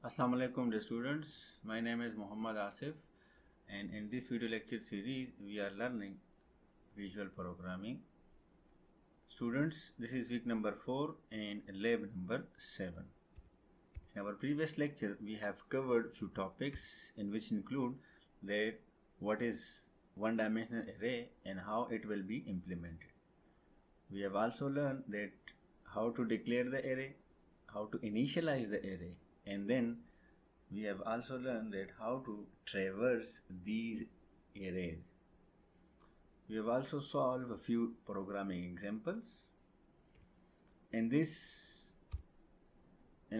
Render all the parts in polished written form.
Assalamu alaikum dear students, my name is Muhammad Asif and in this video lecture series we are learning visual programming. Students, this is week number 4 and lab number 7. In our previous lecture we have covered few topics in which include that what is one dimensional array and how it will be implemented. We have also learned that how to declare the array, how to initialize the array, and then we have also learned that how to traverse these arrays. We have also solved a few programming examples. In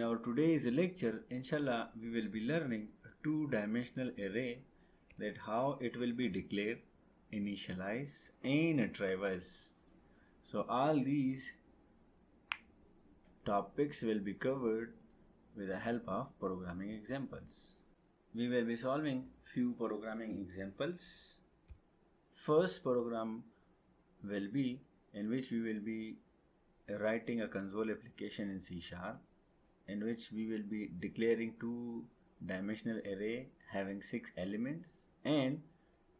our today's lecture, inshallah, we will be learning a two-dimensional array, that how it will be declared, initialize, and traverse. So all these topics will be covered with the help of programming examples. We will be solving few programming examples. First program will be in which we will be writing a console application in C#, in which we will be declaring two-dimensional array having 6 elements, and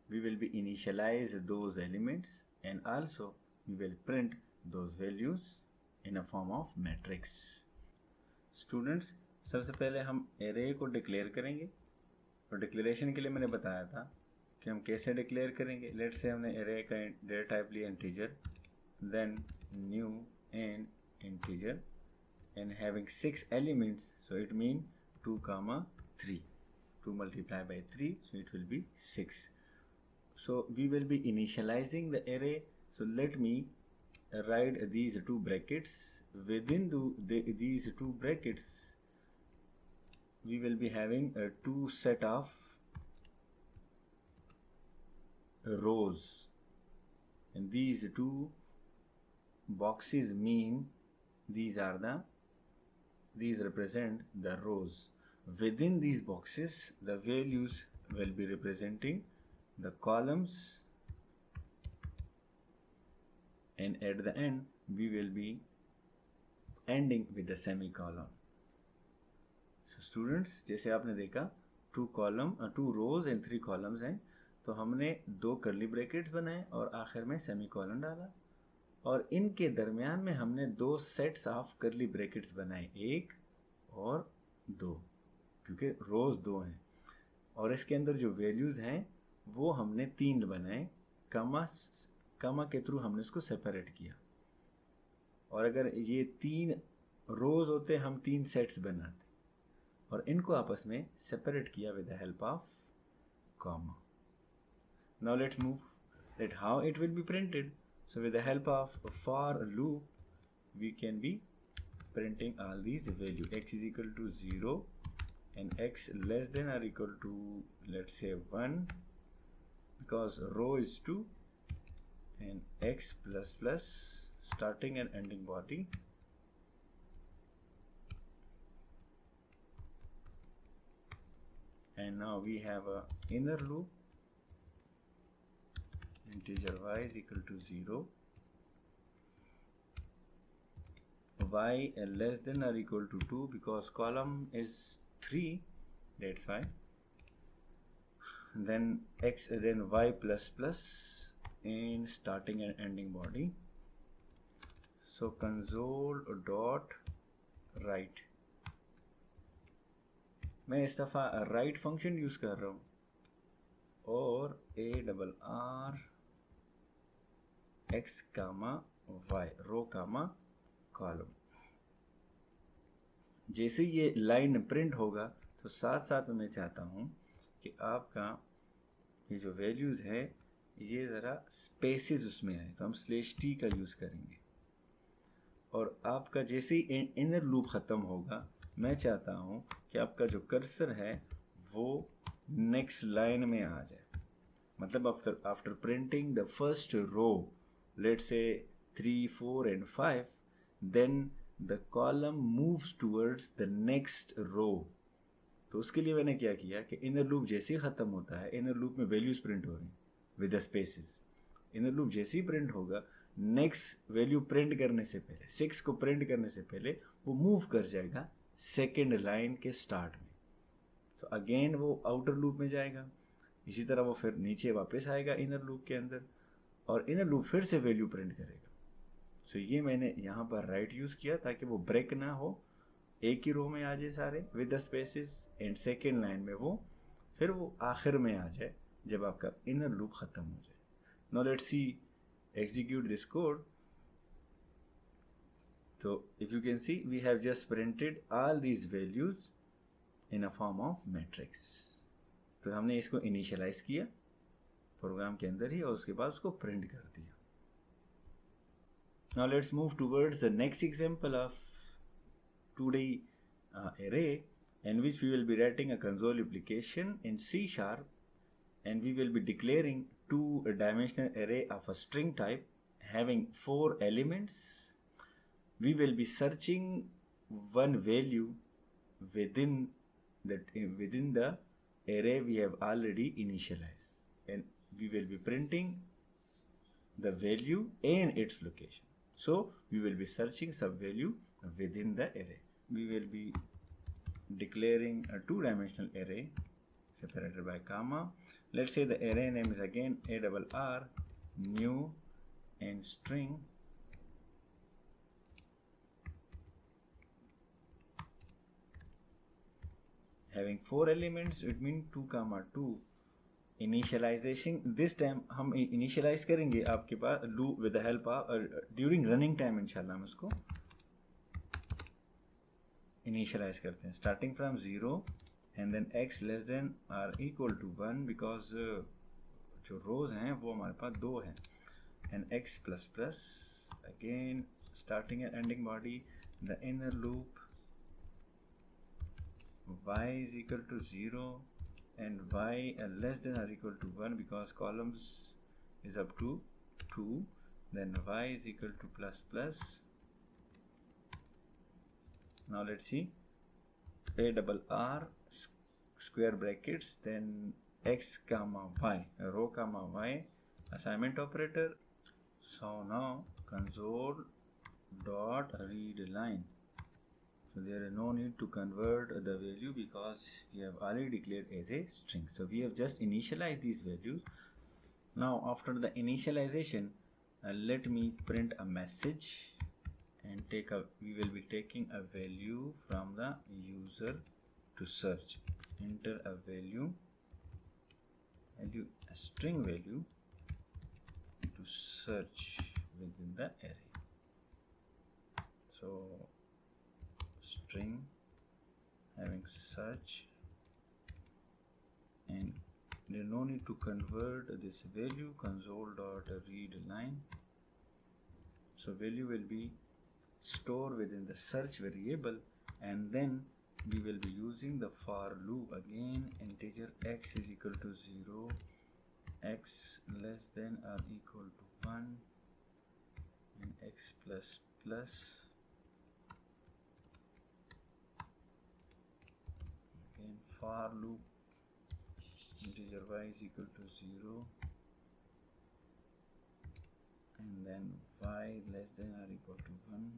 we will be initialize those elements, and also we will print those values in a form of matrix. Students, सबसे पहले हम array को declare करेंगे और declaration के लिए मैंने बताया था कि हम कैसे डिक्लेयर करेंगे. लेट्स से हमने एरे का डेटा टाइप लिया integer, then new and integer and having 6 elements, so it means 2 comma 3, 2 multiplied by 3, so it will be 6. So we will be initializing the array. So let me write these two brackets. Within these two brackets we will be having a two set of rows, and these two boxes mean these represent the rows. Within these boxes the values will be representing the columns, and at the end we will be ending with the semicolon. So students, जैसे आपने देखा two rows and 3 columns हैं, तो हमने 2 curly brackets बनाए और आखिर में सेमीकोलन डाला, और इनके दरमियान में हमने 2 सेट्स ऑफ कर्ली ब्रैकेट्स बनाए, 1 और 2, क्योंकि रोज 2 हैं, और इसके अंदर जो वैल्यूज़ हैं वो हमने 3 बनाए, कमा के थ्रू हमने उसको सेपरेट किया. और अगर ये 3 रोज होते हम 3 सेट्स बनाते, और इनको आपस में सेपरेट किया with the help of comma. Now let's move that how it will be printed. So with the help of a for loop, we can be printing all these values. X is equal to 0 and x less than or equal to, let's say, 1, because row is 2, and x plus plus starting and ending body. And now we have a inner loop. Integer y is equal to 0, y less than or equal to 2, because column is 3, that's why. Then x, then y plus plus in starting and ending body. So console dot write. मैं इस दफ़ा write function use कर रहा हूँ, और ARR x comma y, रो कामा column. जैसे ये line print होगा तो साथ साथ मैं चाहता हूँ कि आपका ये जो वैल्यूज़ है ये ज़रा स्पेसेस उसमें आए, तो हम /t का यूज़ करेंगे. और आपका जैसे ही इनर लूप ख़त्म होगा, मैं चाहता हूँ कि आपका जो कर्सर है वो नेक्स्ट लाइन में आ जाए. मतलब after printing the first row, let's say 3, 4 and 5, then the column moves towards the next row. तो उसके लिए मैंने क्या किया कि इनर लूप जैसे ही ख़त्म होता है, इनर लूप में वैल्यूज़ प्रिंट हो रही हैं with the spaces. Inner loop जैसे ही प्रिंट होगा, नेक्स्ट वैल्यू प्रिंट करने से पहले, 6 को प्रिंट करने से पहले वो मूव कर जाएगा सेकेंड लाइन के स्टार्ट में. तो अगेन वो आउटर लूप में जाएगा, इसी तरह वो फिर नीचे वापस आएगा इनर लूप के अंदर, और इनर लूप फिर से वैल्यू प्रिंट करेगा। सो ये मैंने यहाँ पर राइट यूज़ किया ताकि वो ब्रेक ना हो, एक ही रो में आ जाए सारे with the spaces, and second line में वो फिर वो आखिर में आ जाए जब आपका इनर लूप ख़त्म हो जाए। Now let's see execute this code. So if you can see, we have just printed all these values in a form of matrix. तो हमने इसको इनिशियलाइज किया प्रोग्राम के अंदर ही और उसके बाद उसको प्रिंट कर दिया। Now let's move towards the next example of 2D array, in which we will be writing a console application in C#, and we will be declaring two-dimensional array of a string type having 4 elements. We will be searching one value within the array we have already initialized, and we will be printing the value and its location. So we will be searching some value within the array. We will be declaring a two-dimensional array separated by comma. Let's say the array name is again ARR new and string, having 4 elements. It means 2, 2. Initialization this time हम initialize करेंगे आपके पास do with the help of during running time इंशाल्लाह हम इसको initialize करते हैं starting from 0 and then x less than or equal to 1 because जो rows हैं वो हमारे पास 2 हैं, and x plus plus again starting and ending body, the inner loop y is equal to 0 and y less than or equal to 1 because columns is up to 2, then y is equal to plus plus. Now let's see ARR square brackets then x comma y, row comma y, assignment operator. So now console dot read line. So there is no need to convert the value because we have already declared as a string. So we have just initialized these values. Now after the initialization, let me print a message and we will be taking a value from the user to search. Enter a value, a string value to search within the array. So string having search, and there is no need to convert this value, console dot read line. So value will be stored within the search variable, and then we will be using the for loop again, integer x is equal to 0, x less than or equal to 1, and x plus plus. For loop integer y is equal to 0 and then y less than or equal to 1,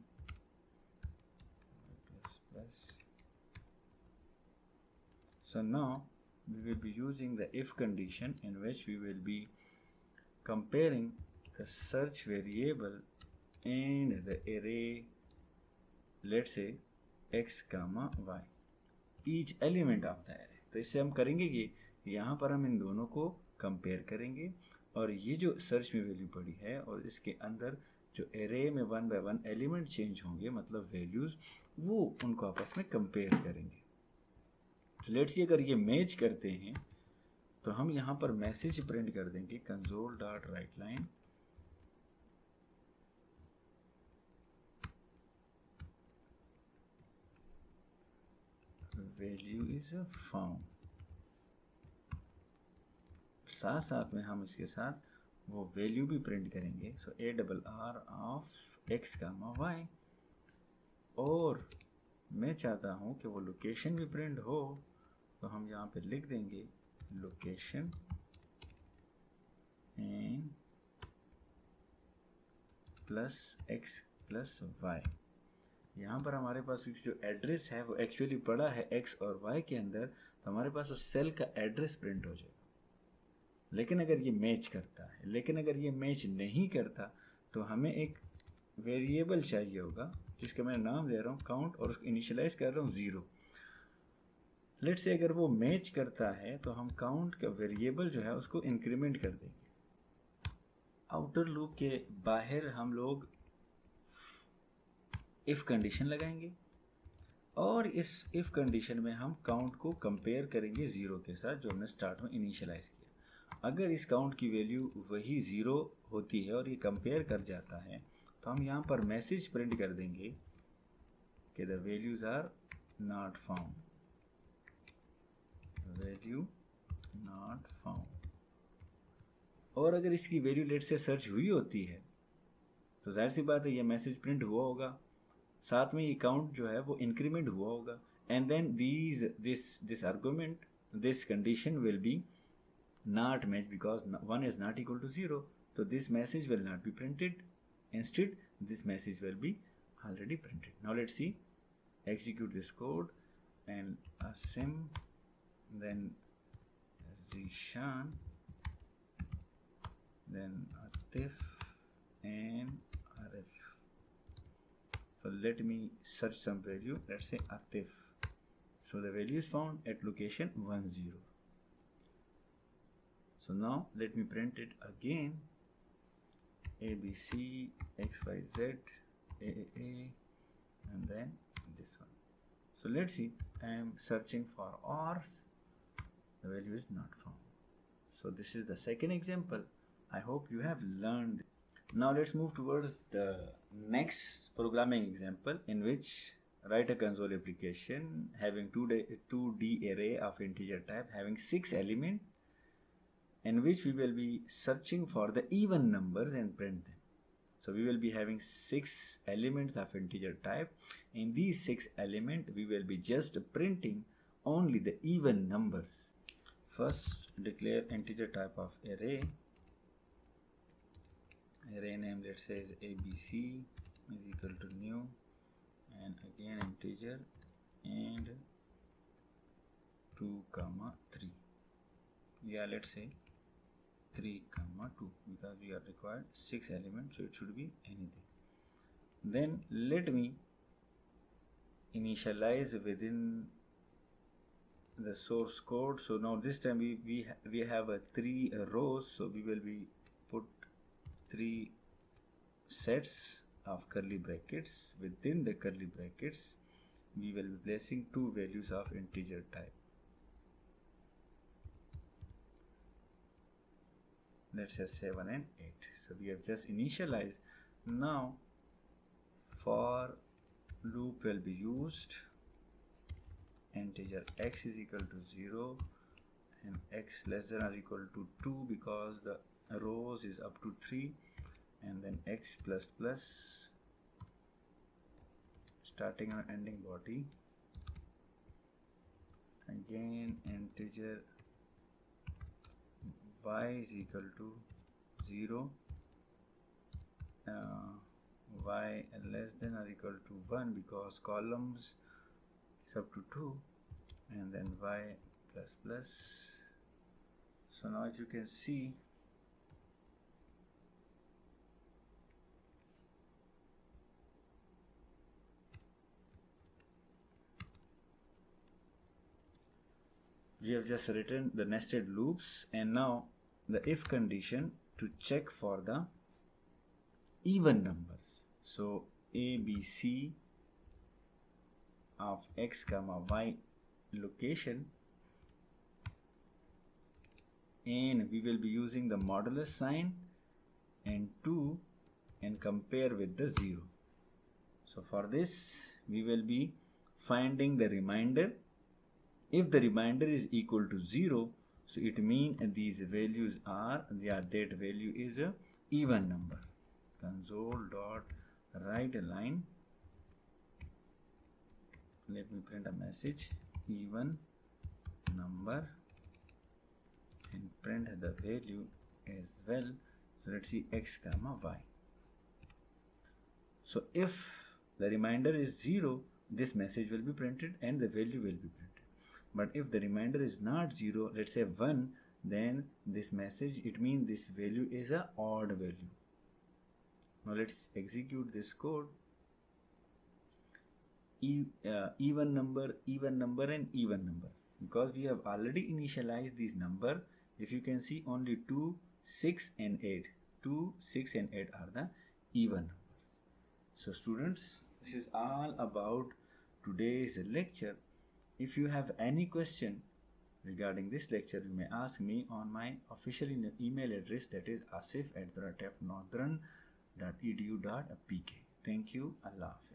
plus plus. So now we will be using the if condition in which we will be comparing the search variable and the array, let's say x comma y, each element of the array. तो इससे हम करेंगे कि यहाँ पर हम इन दोनों को कंपेयर करेंगे और ये जो सर्च में वैल्यू पड़ी है और इसके अंदर जो एरे में 1 by 1 एलिमेंट चेंज होंगे मतलब वैल्यूज़, वो उनको आपस में कंपेयर करेंगे। तो लेट्स सी अगर ये मैच करते हैं तो हम यहाँ पर मैसेज प्रिंट कर देंगे console dot right line value is found. साथ साथ में हम इसके साथ वो वैल्यू भी प्रिंट करेंगे। So ARR of x comma y, और मैं चाहता हूँ कि वो लोकेशन भी प्रिंट हो, तो हम यहाँ पे लिख देंगे location and plus x plus y। यहाँ पर हमारे पास जो एड्रेस है वो एक्चुअली पड़ा है x और y के अंदर, तो हमारे पास उस सेल का एड्रेस प्रिंट हो जाएगा। लेकिन अगर ये मैच करता है, लेकिन अगर ये मैच नहीं करता तो हमें एक वेरिएबल चाहिए होगा जिसका मैं नाम दे रहा हूँ काउंट, और उसको इनिशियलाइज कर रहा हूँ 0। लेट्स से अगर वो मैच करता है तो हम काउंट का वेरिएबल जो है उसको इंक्रीमेंट कर देंगे। आउटर लूप के बाहर हम लोग इफ कंडीशन लगाएंगे और इस इफ कंडीशन में हम काउंट को कंपेयर करेंगे 0 के साथ जो हमने स्टार्ट में इनिशियलाइज किया। अगर इस काउंट की वैल्यू वही 0 होती है और ये कंपेयर कर जाता है तो हम यहाँ पर मैसेज प्रिंट कर देंगे कि the values are not found, value not found. और अगर इसकी वैल्यू लेट से सर्च हुई होती है तो जाहिर सी बात है ये मैसेज प्रिंट हुआ होगा, साथ में ये काउंट जो है वो इंक्रीमेंट हुआ होगा, and then this argument, this condition will be not match because 1 is not equal to 0, so this message will not be printed. Instead this message will be already printed. Now let's see, execute this code and Asim, then Zishan, then Atif and Arif. So let me search some value. Let's say Atif. So the value is found at location 10. So now let me print it again, ABC XYZ AAA, and then this one. So let's see, I am searching for ORs, the value is not found. So this is the second example. I hope you have learned. Now let's move towards the next programming example, in which write a console application having 2D array of integer type having 6 elements, in which we will be searching for the even numbers and print them. So we will be having 6 elements of integer type. In these 6 elements we will be just printing only the even numbers. First declare integer type of array. Array name let's say is ABC is equal to new, and again integer and 2 comma 3. Yeah, let's say 3 comma 2 because we are required 6 elements, so it should be anything. Then let me initialize within the source code. So now this time we have a 3 rows, so we will be put 3 sets of curly brackets. Within the curly brackets we will be placing 2 values of integer type. Let's say 7 and 8. So we have just initialized. Now for loop will be used. Integer x is equal to 0 and x less than or equal to 2 because the rows is up to 3, and then x plus plus starting and ending body, again integer y is equal to 0, y less than or equal to 1 because columns is up to 2, and then y plus plus. So now if you can see, we have just written the nested loops, and now the if condition to check for the even numbers. So ABC of x comma y location, and we will be using the modulus sign and 2 and compare with the 0. So for this we will be finding the remainder. If the remainder is equal to 0, so it means these values are, that value is a even number. Console dot write a line. Let me print a message, even number, and print the value as well. So let's see x comma y. So if the remainder is 0, this message will be printed and the value will be printed. But if the remainder is not 0, let's say 1, then this message, it means this value is a odd value. Now let's execute this code. Even number, even number, and even number. Because we have already initialized these number, if you can see, only 2, 6 and 8. 2, 6 and 8 are the even numbers. So students, this is all about today's lecture. If you have any question regarding this lecture, you may ask me on my official email address, that is asif@northern.edu.pk. Thank you. Allah Hafiz.